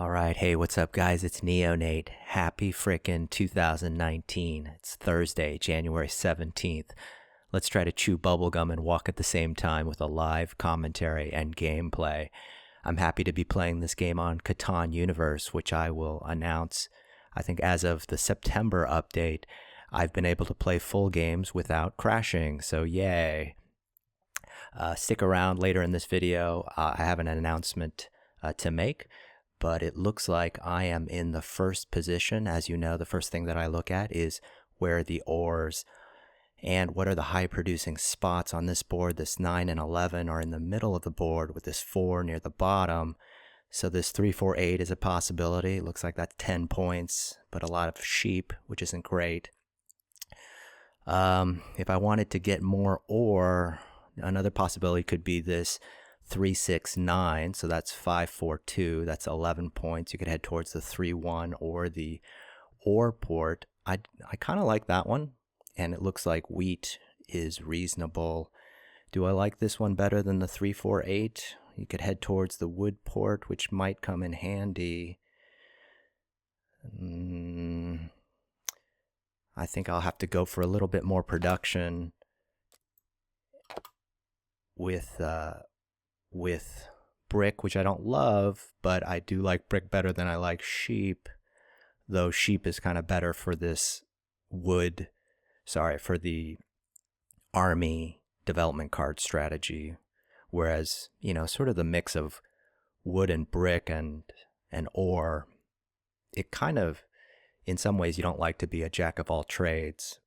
All right, hey, what's up, guys? It's Neonate. Happy frickin' 2019. It's Thursday, January 17th. Let's try to chew bubblegum and walk at the same time with a live commentary and gameplay. I'm happy to be playing this game on Catan Universe, which I will announce. I think as of the September update, I've been able to play full games without crashing, so yay. Stick around later in this video. I have an announcement to make. But it looks like I am in the first position. As you know, the first thing that I look at is where are the ores and what are the high producing spots on this board. This 9 and 11 are in the middle of the board with this 4 near the bottom. So this 3, 4, 8 is a possibility. It looks like that's 10 points, but a lot of sheep, which isn't great. If I wanted to get more ore, another possibility could be this 3, 6, 9, so that's 5, 4, 2, that's 11 points. You could head towards the 3, 1 or the ore port. I kind of like that one, and it looks like wheat is reasonable. Do I like this one better than the 3, 4, 8? You could head towards the wood port, which might come in handy. I think I'll have to go for a little bit more production with brick, which I don't love, but I do like brick better than I like sheep, though sheep is kind of better for this for the army development card strategy, whereas, sort of the mix of wood and brick and ore, it kind of, in some ways, you don't like to be a jack of all trades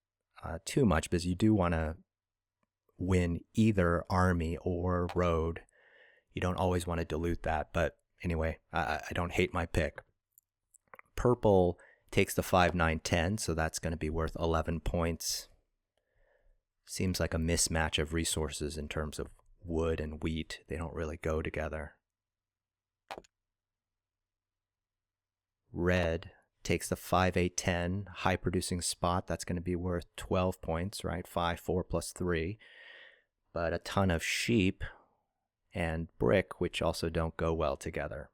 too much, because you do want to win either army or road. You don't always want to dilute that, but anyway, I don't hate my pick. Purple takes the 5, 9, 10, so that's going to be worth 11 points. Seems like a mismatch of resources in terms of wood and wheat. They don't really go together. Red takes the 5, 8, 10, high producing spot. That's going to be worth 12 points, right? 5, 4 plus 3. But a ton of sheep and brick, which also don't go well together.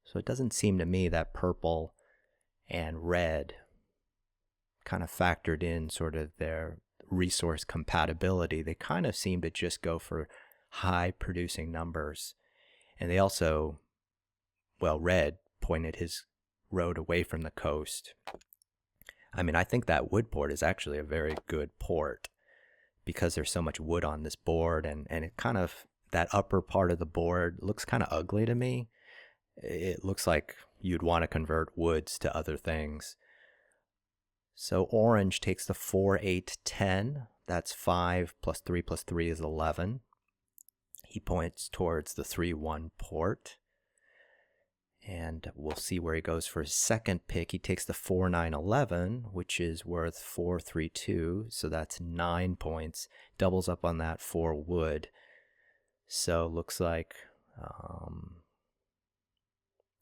So it doesn't seem to me that purple and red kind of factored in sort of their resource compatibility. They kind of seem to just go for high producing numbers. And they also, red pointed his road away from the coast. I think that wood port is actually a very good port because there's so much wood on this board, and it kind of, that upper part of the board looks kind of ugly to me. It looks like you'd want to convert woods to other things. So orange takes the 4, 8, 10. That's 5 plus 3 plus 3 is 11. He points towards the 3, 1 port. And we'll see where he goes for his second pick. He takes the 4, 9, 11, which is worth 4, 3, 2. So that's 9 points. Doubles up on that 4 wood. So looks like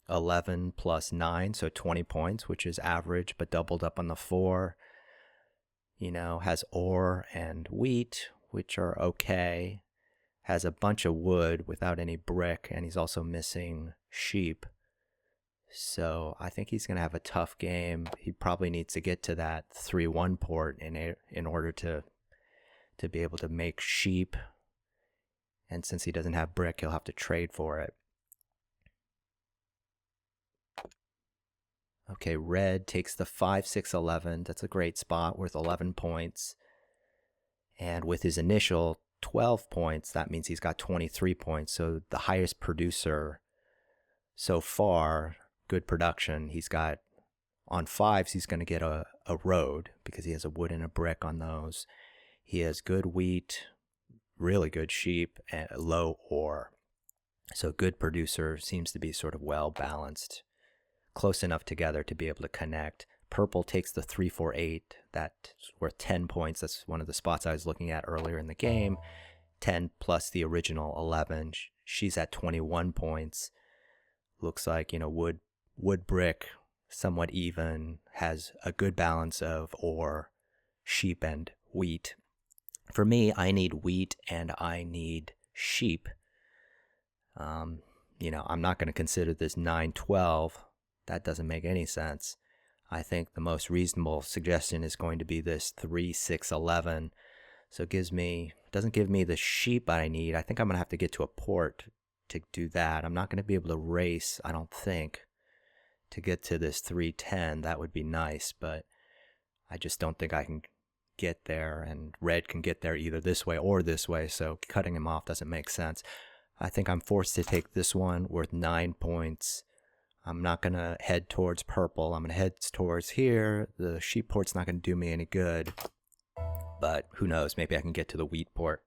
11 plus 9, so 20 points, which is average, but doubled up on the 4. Has ore and wheat, which are okay. Has a bunch of wood without any brick, and he's also missing sheep. So I think he's going to have a tough game. He probably needs to get to that 3, 1 port in order to be able to make sheep. And since he doesn't have brick, he'll have to trade for it. Okay, red takes the 5, 6, 11. That's a great spot, worth 11 points. And with his initial 12 points, that means he's got 23 points. So the highest producer so far, good production. He's got, on 5s, he's going to get a road because he has a wood and a brick on those. He has good wheat, really good sheep, and low ore. So good producer, seems to be sort of well balanced, close enough together to be able to connect. Purple takes the 3, 4, 8. That's worth 10 points. That's one of the spots I was looking at earlier in the game. 10 plus the original 11. She's at 21 points. Looks like, wood brick, somewhat even, has a good balance of ore, sheep, and wheat. For me, I need wheat and I need sheep. I'm not going to consider this 9-12. That doesn't make any sense. I think the most reasonable suggestion is going to be this 3-6-11. So it doesn't give me the sheep I need. I think I'm going to have to get to a port to do that. I'm not going to be able to race, I don't think, to get to this 3-10. That would be nice, but I just don't think I can get there, and red can get there either this way or this way, so cutting him off doesn't make sense. I think I'm forced to take this one worth 9 points. I'm not going to head towards purple. I'm going to head towards here. The sheep port's not going to do me any good. But who knows? Maybe I can get to the wheat port.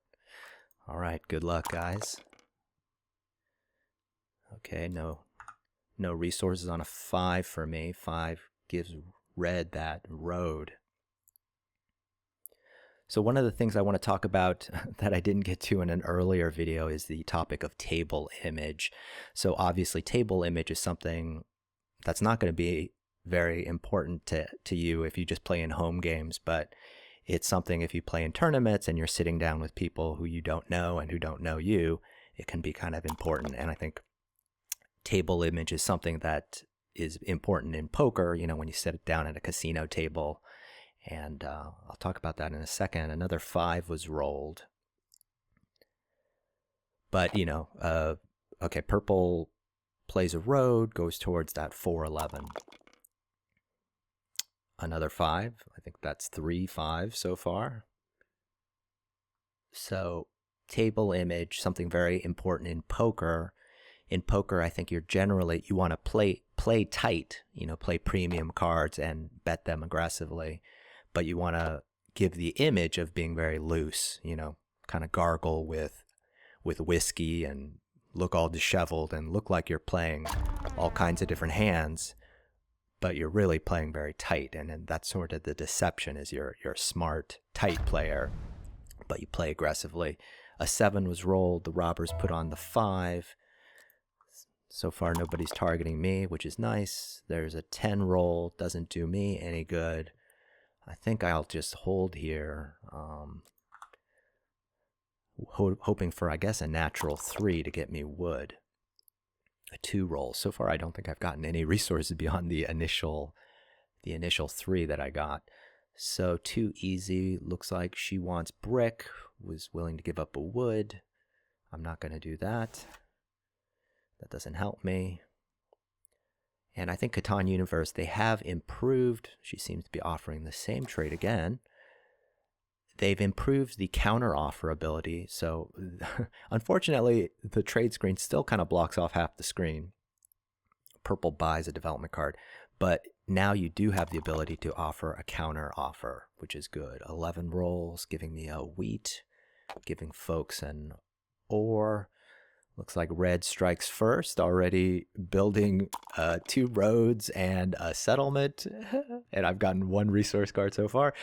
All right, good luck, guys. Okay, no resources on a 5 for me. 5 gives red that road. So one of the things I want to talk about that I didn't get to in an earlier video is the topic of table image. So obviously table image is something that's not going to be very important to you if you just play in home games, but it's something if you play in tournaments and you're sitting down with people who you don't know and who don't know you, it can be kind of important. And I think table image is something that is important in poker, when you sit down at a casino table. And I'll talk about that in a second. Another 5 was rolled. But, okay, purple plays a road, goes towards that 4-11. Another 5. I think that's 3-5 so far. So table image, something very important in poker. In poker, I think you want to play tight, play premium cards and bet them aggressively. But you want to give the image of being very loose, kind of gargle with whiskey and look all disheveled and look like you're playing all kinds of different hands, but you're really playing very tight. And that's sort of the deception, is you're a smart, tight player, but you play aggressively. A 7 was rolled. The robbers put on the 5. So far, nobody's targeting me, which is nice. There's a 10 roll. Doesn't do me any good. I think I'll just hold here, hoping for, I guess, a natural 3 to get me wood. A 2 roll. So far, I don't think I've gotten any resources beyond the initial 3 that I got. So too easy. Looks like she wants brick. Was willing to give up a wood. I'm not going to do that. That doesn't help me. And I think Catan Universe, they have improved. She seems to be offering the same trade again. They've improved the counter offer ability. So unfortunately, the trade screen still kind of blocks off half the screen. Purple buys a development card. But now you do have the ability to offer a counter offer, which is good. 11 rolls, giving me a wheat, giving folks an ore. Looks like red strikes first, already building 2 roads and a settlement. And I've gotten 1 resource card so far.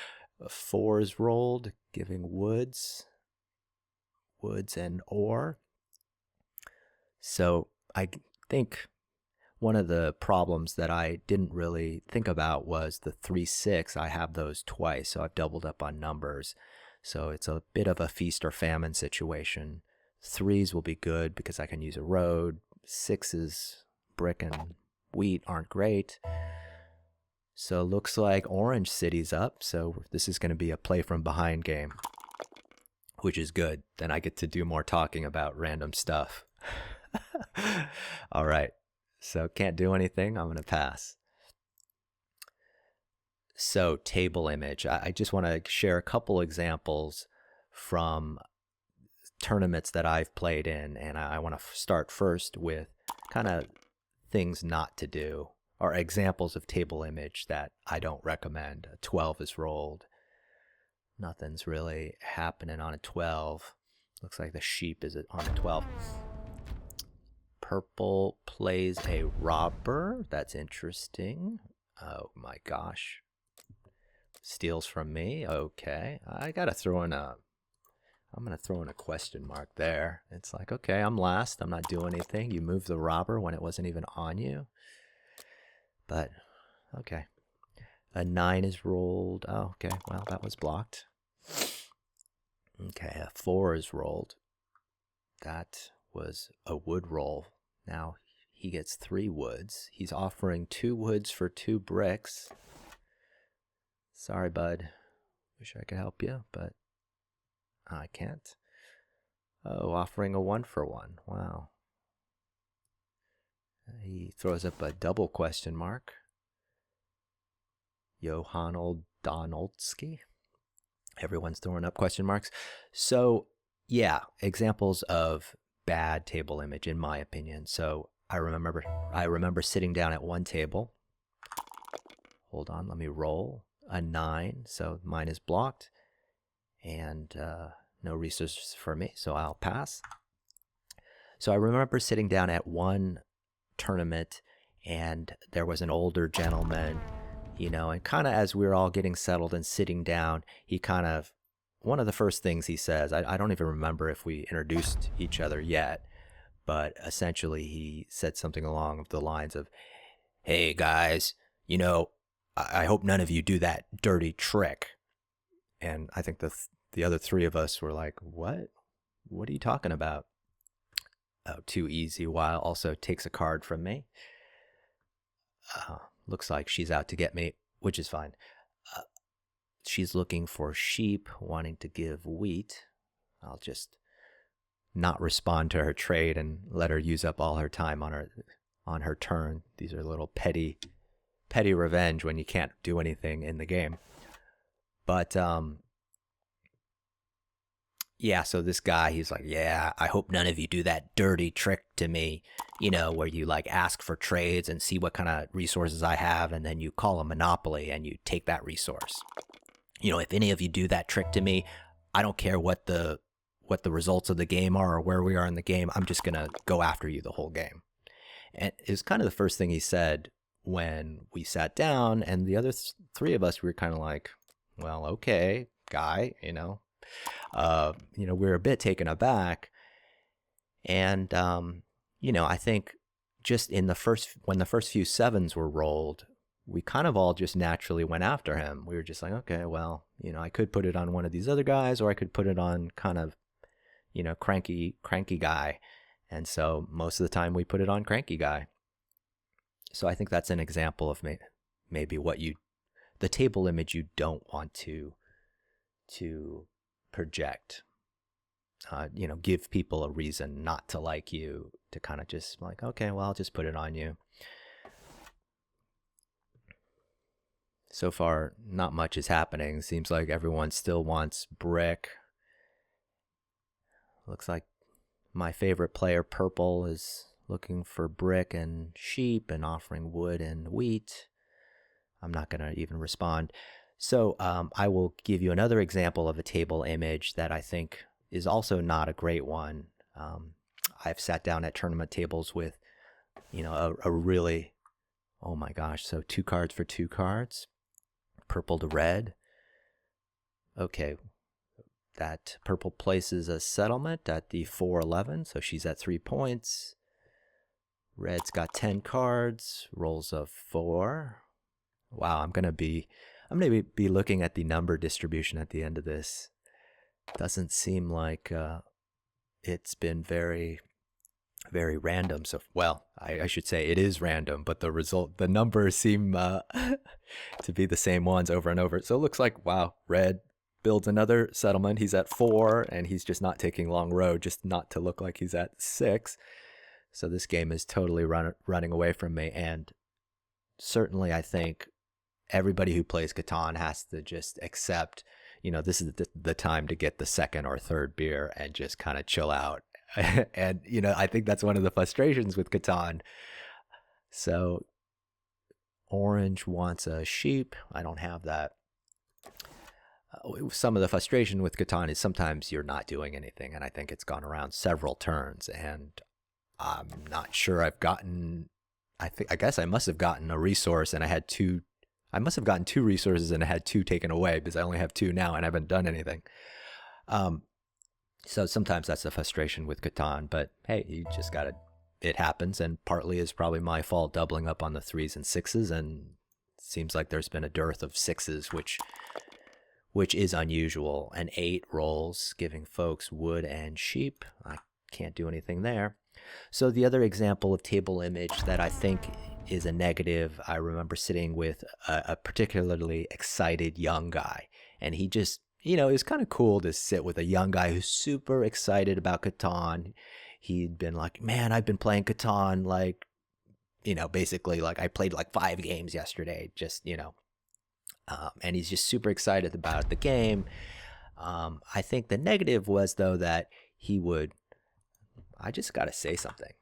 4 is rolled, giving woods and ore. So I think one of the problems that I didn't really think about was the 3-6. I have those twice, so I've doubled up on numbers. So it's a bit of a feast or famine situation. 3s will be good because I can use a road. 6s, brick and wheat, aren't great. So looks like Orange City's up. So this is going to be a play from behind game, which is good. Then I get to do more talking about random stuff. All right. So can't do anything. I'm going to pass. So table image. I just want to share a couple examples from tournaments that I've played in, and I want to start first with kind of things not to do, or examples of table image that I don't recommend. A 12 is rolled. Nothing's really happening on a 12. Looks like the sheep is on a 12. Purple plays a robber. That's interesting. Oh my gosh. Steals from me. Okay. I gotta throw in I'm going to throw in a question mark there. It's like, okay, I'm last. I'm not doing anything. You moved the robber when it wasn't even on you. But, okay. A 9 is rolled. Oh, okay. Well, that was blocked. Okay, a 4 is rolled. That was a wood roll. Now he gets 3 woods. He's offering 2 woods for 2 bricks. Sorry, bud. Wish I could help you, but I can't. Oh, offering a 1 for 1. Wow. He throws up a double question mark. Johann Donaldsky. Everyone's throwing up question marks. So, yeah, examples of bad table image, in my opinion. So I remember sitting down at one table. Hold on, let me roll. A 9, so mine is blocked. And no resources for me, so I'll pass. So I remember sitting down at one tournament, and there was an older gentleman, and kind of as we were all getting settled and sitting down, one of the first things he says, I don't even remember if we introduced each other yet, but essentially he said something along the lines of, "Hey guys, I hope none of you do that dirty trick." And I think the other 3 of us were like, "What? What are you talking about?" Oh, too easy. While also takes a card from me. Looks like she's out to get me, which is fine. She's looking for sheep, wanting to give wheat. I'll just not respond to her trade and let her use up all her time on her turn. These are a little petty revenge when you can't do anything in the game. But yeah, so this guy, he's like, "Yeah, I hope none of you do that dirty trick to me, where you like ask for trades and see what kind of resources I have, and then you call a monopoly and you take that resource. If any of you do that trick to me, I don't care what the results of the game are or where we are in the game. I'm just gonna go after you the whole game." And it was kind of the first thing he said when we sat down, and the other 3 of us, we were kind of like, "Well, okay, guy, we're a bit taken aback." And I think just when the first few 7s were rolled, we kind of all just naturally went after him. We were just like, okay, well, I could put it on one of these other guys, or I could put it on kind of, cranky guy. And so most of the time we put it on cranky guy. So I think that's an example of maybe the table image you don't want to project. Give people a reason not to like you, to kind of just like, okay, well, I'll just put it on you. So far, not much is happening. Seems like everyone still wants brick. Looks like my favorite player, Purple, is looking for brick and sheep and offering wood and wheat. I'm not going to even respond. So I will give you another example of a table image that I think is also not a great one. I've sat down at tournament tables with, a really, oh my gosh, so 2 cards for 2 cards. Purple to red. Okay, that purple places a settlement at the 4-11, so she's at 3 points. Red's got 10 cards, rolls a 4. Wow, I'm gonna be looking at the number distribution at the end of this. Doesn't seem like it's been very, very random. So, well, I should say it is random, but the numbers seem to be the same ones over and over. So it looks like, wow, red builds another settlement. He's at 4, and he's just not taking long road, just not to look like he's at 6. So this game is totally running away from me. And certainly I think everybody who plays Catan has to just accept, this is the time to get the 2nd or 3rd beer and just kind of chill out. And, I think that's one of the frustrations with Catan. So orange wants a sheep. I don't have that. Some of the frustration with Catan is sometimes you're not doing anything. And I think it's gone around several turns, and I'm not sure I've gotten, I guess I must have gotten a resource, and I must have gotten 2 resources and I had 2 taken away, because I only have 2 now and I haven't done anything. So sometimes that's the frustration with Catan, but hey, you just it happens, and partly is probably my fault doubling up on the 3s and 6s, and it seems like there's been a dearth of 6s, which is unusual. An 8 rolls, giving folks wood and sheep. I can't do anything there. So the other example of table image that I think is a negative, I remember sitting with a particularly excited young guy, and he just, it was kind of cool to sit with a young guy who's super excited about Catan. He'd been like, man, I've been playing Catan, like, basically like I played like 5 games yesterday, just, and he's just super excited about the game. I think the negative was, though, that he would, I just got to say something.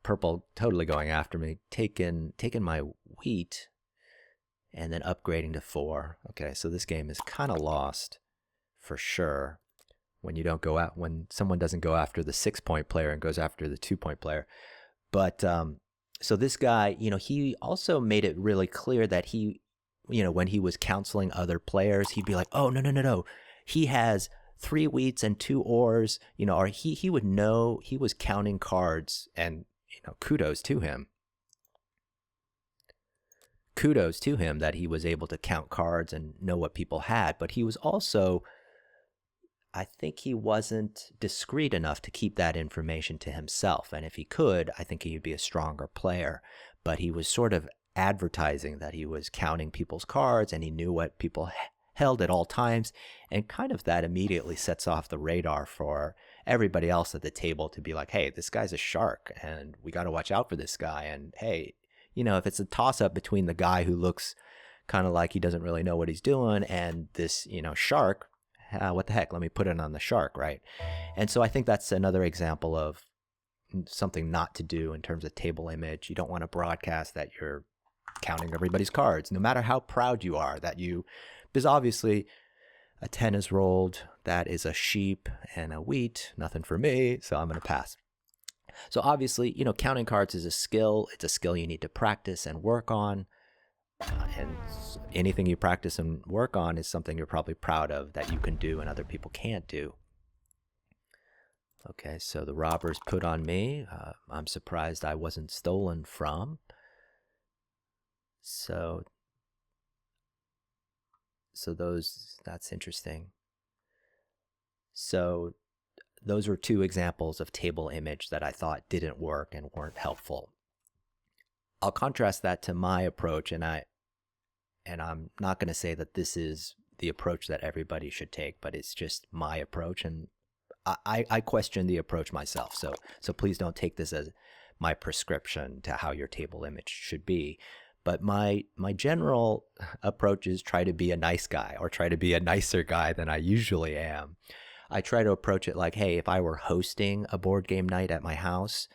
Purple totally going after me, taking my wheat and then upgrading to 4. Okay, so this game is kind of lost for sure when someone doesn't go after the 6-point player and goes after the 2-point player. But so this guy, he also made it really clear that he, when he was counseling other players, he'd be like, oh, no. He has 3 wheats and 2 ores, or he would know he was counting cards, and, kudos to him. Kudos to him that he was able to count cards and know what people had, but he was also, I think he wasn't discreet enough to keep that information to himself. And if he could, I think he'd be a stronger player. But he was sort of advertising that he was counting people's cards and he knew what people held at all times. And kind of that immediately sets off the radar for everybody else at the table to be like, hey, this guy's a shark and we got to watch out for this guy. And hey, if it's a toss-up between the guy who looks kind of like he doesn't really know what he's doing and this, shark, what the heck, let me put it on the shark, right? And so I think that's another example of something not to do in terms of table image. You don't want to broadcast that you're counting everybody's cards, no matter how proud you are because obviously a 10 is rolled, that is a sheep and a wheat, nothing for me, so I'm going to pass. So obviously, counting cards is a skill. It's a skill you need to practice and work on. And anything you practice and work on is something you're probably proud of that you can do and other people can't do. Okay, so the robbers put on me. I'm surprised I wasn't stolen from. So that's interesting. So those were 2 examples of table image that I thought didn't work and weren't helpful. I'll contrast that to my approach, and I'm not going to say that this is the approach that everybody should take, but it's just my approach, and I question the approach myself. So please don't take this as my prescription to how your table image should be. But my general approach is try to be a nice guy, or try to be a nicer guy than I usually am. I try to approach it like, hey, if I were hosting a board game night at my house,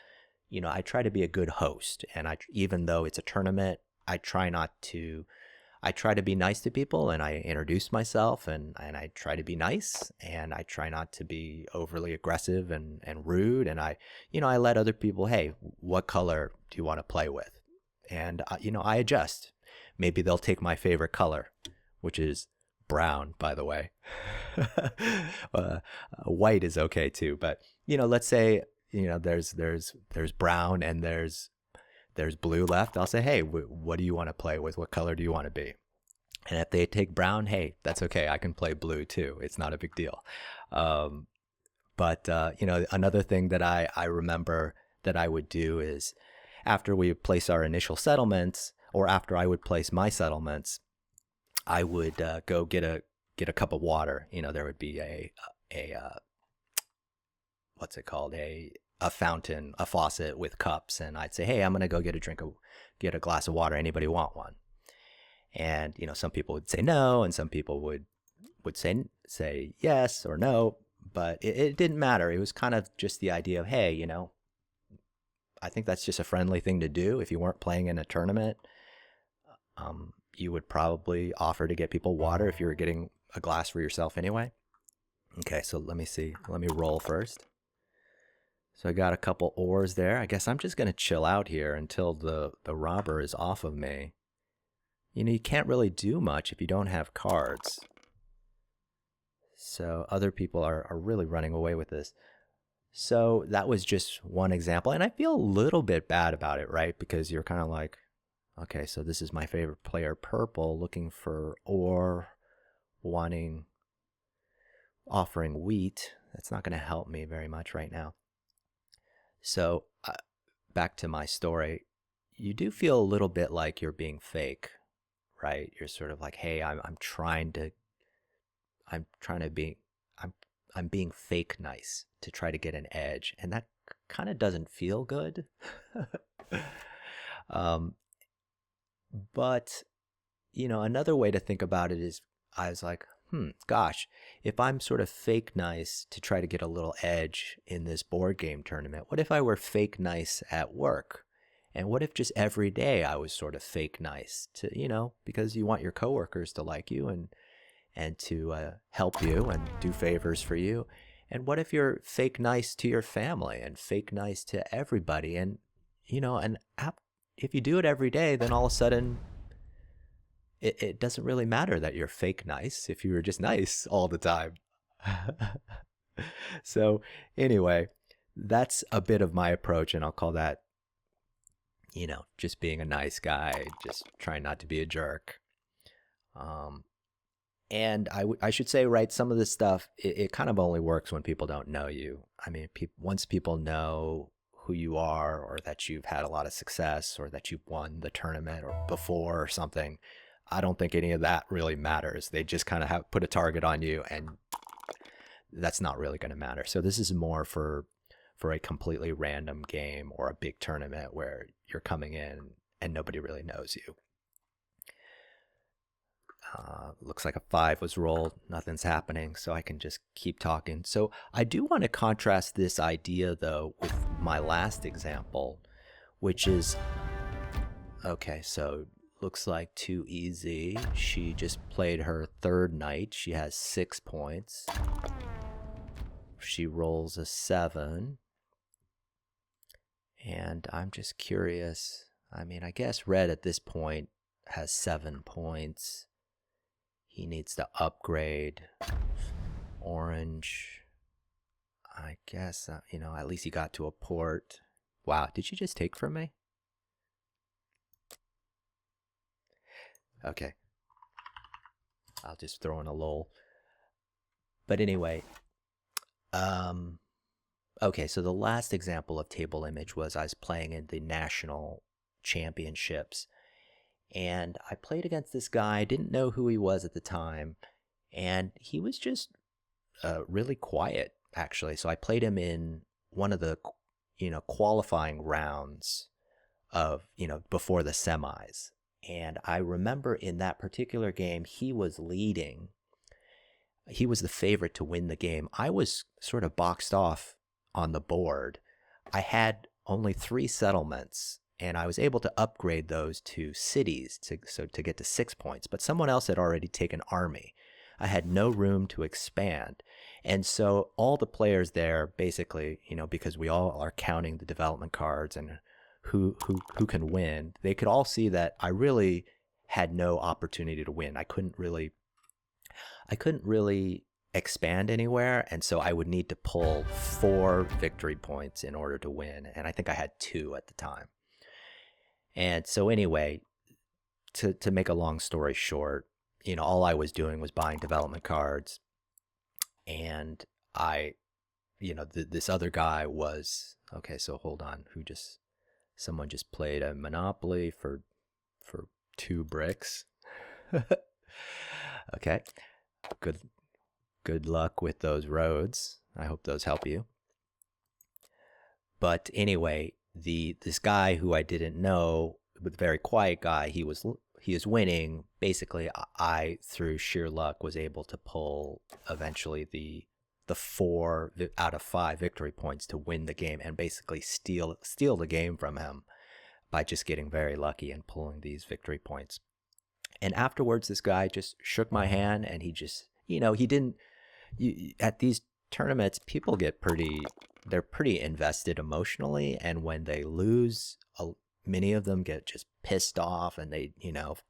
I try to be a good host. And even though it's a tournament, I try to be nice to people, and I introduce myself, and I try to be nice, and I try not to be overly aggressive and rude. And I let other people, hey, what color do you want to play with? And, I adjust. Maybe they'll take my favorite color, which is brown, by the way. White is okay too. But, let's say, there's brown and there's blue left. I'll say, hey, what do you want to play with? What color do you want to be? And if they take brown, hey, that's okay. I can play blue too. It's not a big deal. But another thing that I remember that I would do is after we place our initial settlements, or after I would place my settlements, I would go get a cup of water. There would be a what's it called? A fountain, a faucet with cups, and I'd say, hey, I'm gonna go get a glass of water. Anybody want one? And some people would say no, and some people would say yes or no, but it didn't matter. It was kind of just the idea of, hey, I think that's just a friendly thing to do. If you weren't playing in a tournament, you would probably offer to get people water if you were getting a glass for yourself anyway. Okay, so let me see. Let me roll first. So I got a couple ores there. I guess I'm just going to chill out here until the robber is off of me. You can't really do much if you don't have cards. So other people are really running away with this. So that was just one example. And I feel a little bit bad about it, right? Because you're kind of like, okay, so this is my favorite player, purple, looking for ore, wanting offering wheat. That's not going to help me very much right now. So back to my story, you do feel a little bit like you're being fake, right? You're sort of like, hey, I'm trying to be I'm I'm being fake nice to try to get an edge, and that kind of doesn't feel good. um, but another way to think about it is, I was like, gosh, if I'm sort of fake nice to try to get a little edge in this board game tournament, what if I were fake nice at work? And what if just every day I was sort of fake nice to, because you want your coworkers to like you and to help you and do favors for you. And what if you're fake nice to your family and fake nice to everybody? And, if you do it every day, then all of a sudden it doesn't really matter that you're fake nice if you were just nice all the time. So anyway, that's a bit of my approach, and I'll call that, just being a nice guy, just trying not to be a jerk. And I should say, right, some of this stuff, it kind of only works when people don't know you. I mean, once people know who you are, or that you've had a lot of success, or that you've won the tournament or before or something, I don't think any of that really matters. They just kind of have put a target on you, and that's not really going to matter. So this is more for a completely random game or a big tournament where you're coming in and nobody really knows you. Looks like a 5 was rolled. Nothing's happening, so I can just keep talking. So I do want to contrast this idea, though, with my last example, which is, okay, so looks like too easy. She just played her third night. She has 6 points. She rolls a 7. And I'm just curious. I mean, I guess red at this point has 7 points. He needs to upgrade. Orange, I guess, at least he got to a port. Wow, did she just take from me? Okay. I'll just throw in a lol. But anyway, okay, so the last example of table image was I was playing in the national championships. And I played against this guy. I didn't know who he was at the time. And he was just really quiet, actually. So I played him in one of the, qualifying rounds of, before the semis. And I remember in that particular game, he was leading. He was the favorite to win the game. I was sort of boxed off on the board. I had only 3 settlements, and I was able to upgrade those to cities to get to 6 points. But someone else had already taken army. I had no room to expand. And so all the players there, basically, because we all are counting the development cards and who can win, they could all see that I really had no opportunity to win. I couldn't really expand anywhere, and so I would need to pull 4 victory points in order to win, and I think I had 2 at the time. And so anyway, to make a long story short, all I was doing was buying development cards, and this other guy was, okay, so hold on, someone just played a Monopoly for 2 bricks. Okay. Good luck with those roads. I hope those help you. But anyway, this guy who I didn't know, but very quiet guy, he is winning. Basically, I through sheer luck was able to pull eventually the 4 out of 5 victory points to win the game, and basically steal the game from him by just getting very lucky and pulling these victory points. And afterwards, this guy just shook my hand, and he just, he didn't. At these tournaments, people they're pretty invested emotionally, and when they lose, many of them get just pissed off, and they,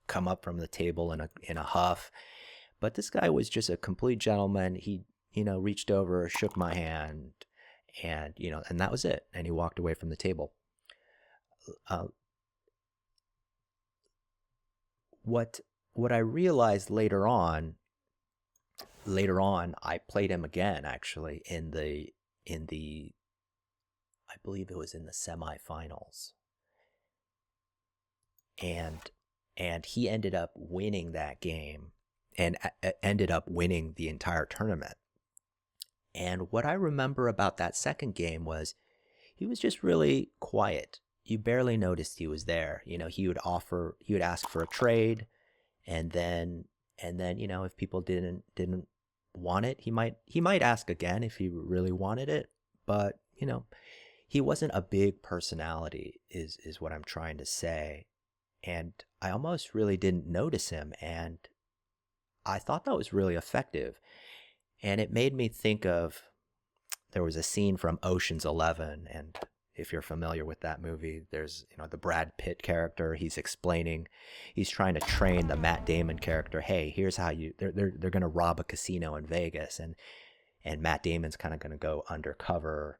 come up from the table in a huff. But this guy was just a complete gentleman. He, reached over, shook my hand, and and that was it. And he walked away from the table. What I realized later on later on, I played him again actually in the I believe it was in the semifinals, and he ended up winning that game, and ended up winning the entire tournament. And what I remember about that second game was he was just really quiet. You barely noticed he was there. He would ask for a trade, and then if people didn't want it, he might ask again if he really wanted it. But he wasn't a big personality, is what I'm trying to say. And I almost really didn't notice him, and I thought that was really effective. And it made me think of, there was a scene from Ocean's 11, and if you're familiar with that movie, there's the Brad Pitt character. He's trying to train the Matt Damon character. Hey, here's how they're going to rob a casino in Vegas, and Matt Damon's kind of going to go undercover,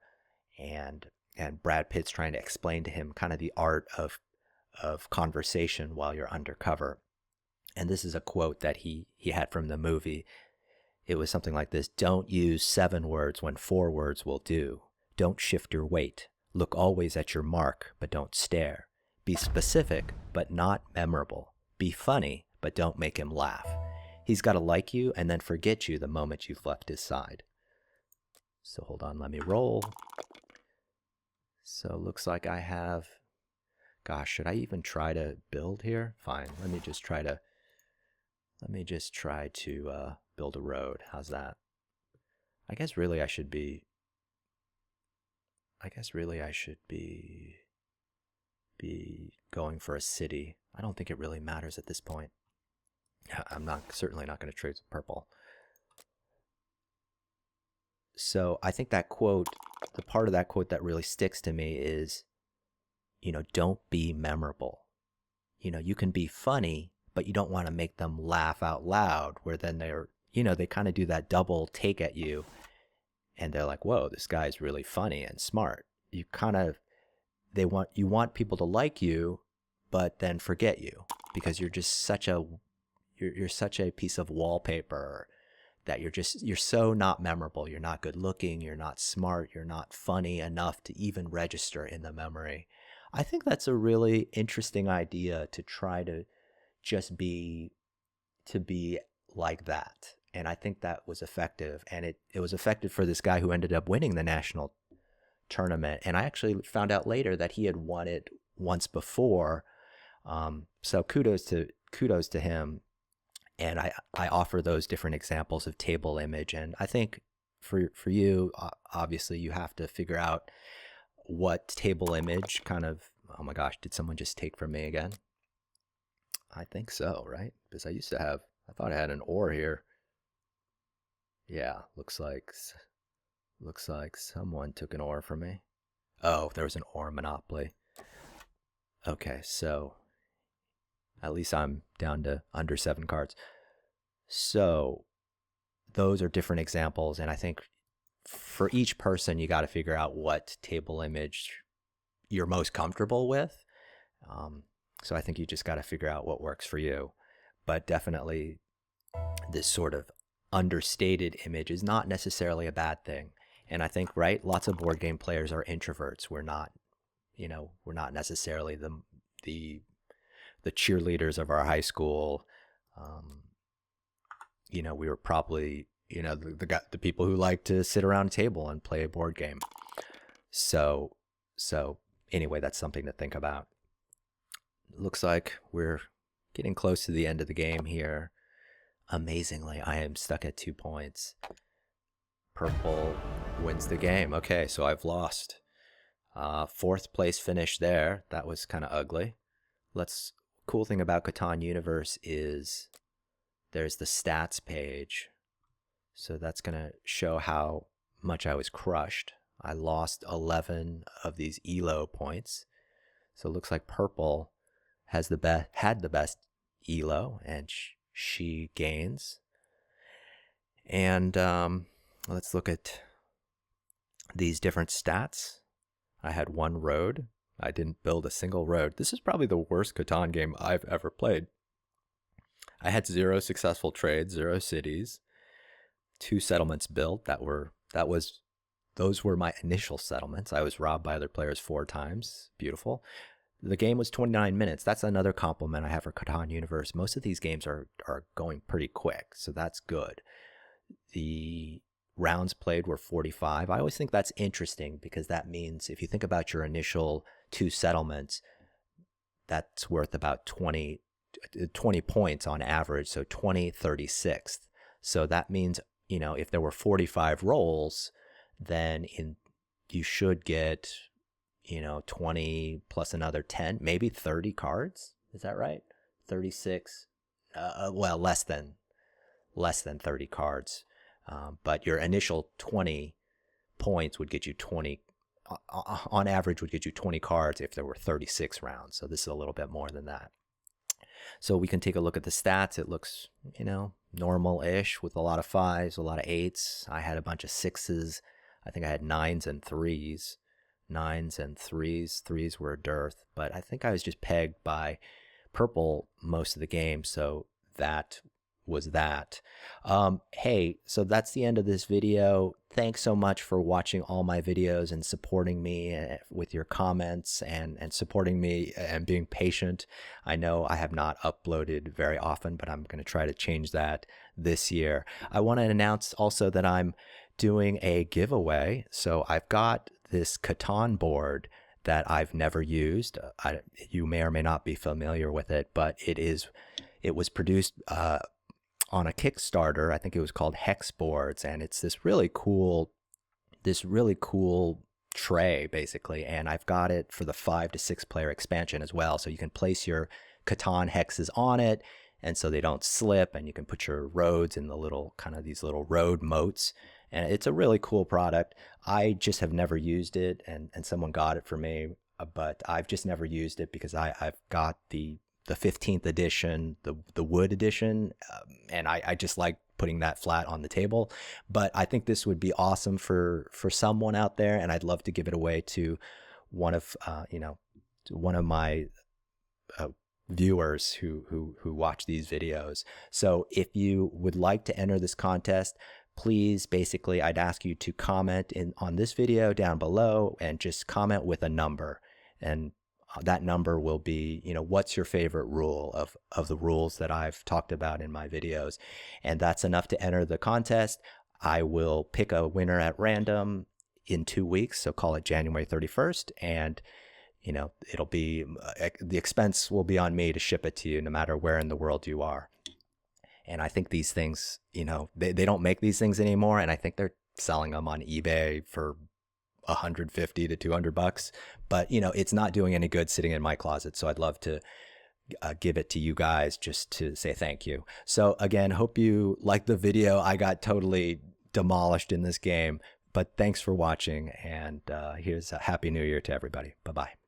and Brad Pitt's trying to explain to him kind of the art of conversation while you're undercover. And this is a quote that he had from the movie. It was something like this: "Don't use 7 words when 4 words will do. Don't shift your weight. Look always at your mark, but don't stare. Be specific, but not memorable. Be funny, but don't make him laugh. He's got to like you and then forget you the moment you've left his side." So hold on, let me roll. So looks like I have, gosh, should I even try to build here? Fine, let me just try to build a road. How's that? I guess really I should be going for a city. I don't think it really matters at this point. I'm certainly not going to trade purple. So I think that quote, the part of that quote that really sticks to me is, don't be memorable. You can be funny, but you don't want to make them laugh out loud, where then they kind of do that double take at you, and they're like, whoa, this guy's really funny and smart. You want people to like you, but then forget you, because you're just you're such a piece of wallpaper that you're so not memorable. You're not good looking, you're not smart, you're not funny enough to even register in the memory. I think that's a really interesting idea, to try to just be like that. And I think that was effective, and it was effective for this guy who ended up winning the national tournament. And I actually found out later that he had won it once before. So kudos to him. And I offer those different examples of table image. And I think for you, obviously you have to figure out what table image kind of, oh my gosh, did someone just take from me again? I think so, right? Because I thought I had an ore here. Yeah, looks like someone took an ore from me. Oh, there was an ore monopoly. Okay, so at least I'm down to under 7 cards. So those are different examples, and I think for each person, you got to figure out what table image you're most comfortable with. So I think you just got to figure out what works for you. But definitely this sort of understated image is not necessarily a bad thing. And I think, right, lots of board game players are introverts. We're not necessarily the cheerleaders of our high school. We were probably, the people who like to sit around a table and play a board game. So anyway, that's something to think about. Looks like we're getting close to the end of the game here. Amazingly, I am stuck at 2 points. Purple wins the game. Okay, so I've lost. 4th place finish there. That was kind of ugly. Cool thing about Catan Universe is there's the stats page. So that's going to show how much I was crushed. I lost 11 of these ELO points. So it looks like purple had the best ELO, and she gains. And let's look at these different stats. I had 1 road. I didn't build a single road. This is probably the worst Catan game I've ever played. I had 0 successful trades, 0 cities. 2 settlements built. Those were my initial settlements. I was robbed by other players 4 times. Beautiful. The game was 29 minutes. That's another compliment I have for Catan Universe. Most of these games are going pretty quick, so that's good. The rounds played were 45. I always think that's interesting because that means if you think about your initial 2 settlements, that's worth about 20 points on average, so 20/36. So that means, if there were 45 rolls, then you should get, 20 plus another 10, maybe 30 cards. Is that right? 36. Well, less than 30 cards. But your initial 20 points would get you 20, on average would get you 20 cards if there were 36 rounds. So this is a little bit more than that. So we can take a look at the stats. It looks, normal-ish with a lot of 5s, a lot of 8s. I had a bunch of 6s. I think I had 9s and 3s. 9s and 3s. 3s were a dearth. But I think I was just pegged by purple most of the game. So that was that. Hey, so that's the end of this video. Thanks so much for watching all my videos and supporting me with your comments and supporting me and being patient. I know I have not uploaded very often, but I'm going to try to change that this year. I want to announce also that I'm doing a giveaway. So I've got this Catan board that I've never used. You may or may not be familiar with it, but it was produced on a Kickstarter. I think it was called Hex Boards, and it's this really cool tray basically, and I've got it for the 5 to 6 player expansion as well, so you can place your Catan hexes on it and so they don't slip, and you can put your roads in the little these little road moats, and it's a really cool product. I just have never used it, and someone got it for me, but I've just never used it because I've got the 15th edition, the wood edition, and I just like putting that flat on the table. But I think this would be awesome for someone out there, and I'd love to give it away to one of my viewers who watch these videos. So if you would like to enter this contest, please, basically, I'd ask you to comment on this video down below and just comment with a number, and that number will be, what's your favorite rule of the rules that I've talked about in my videos. And that's enough to enter the contest. I will pick a winner at random in 2 weeks, so call it January 31st. And, it'll be, the expense will be on me to ship it to you no matter where in the world you are. And I think these things, they don't make these things anymore. And I think they're selling them on eBay for $150 to $200, but it's not doing any good sitting in my closet. So I'd love to give it to you guys just to say thank you. So again, hope you liked the video. I got totally demolished in this game, but thanks for watching, and here's a Happy New Year to everybody. Bye-bye.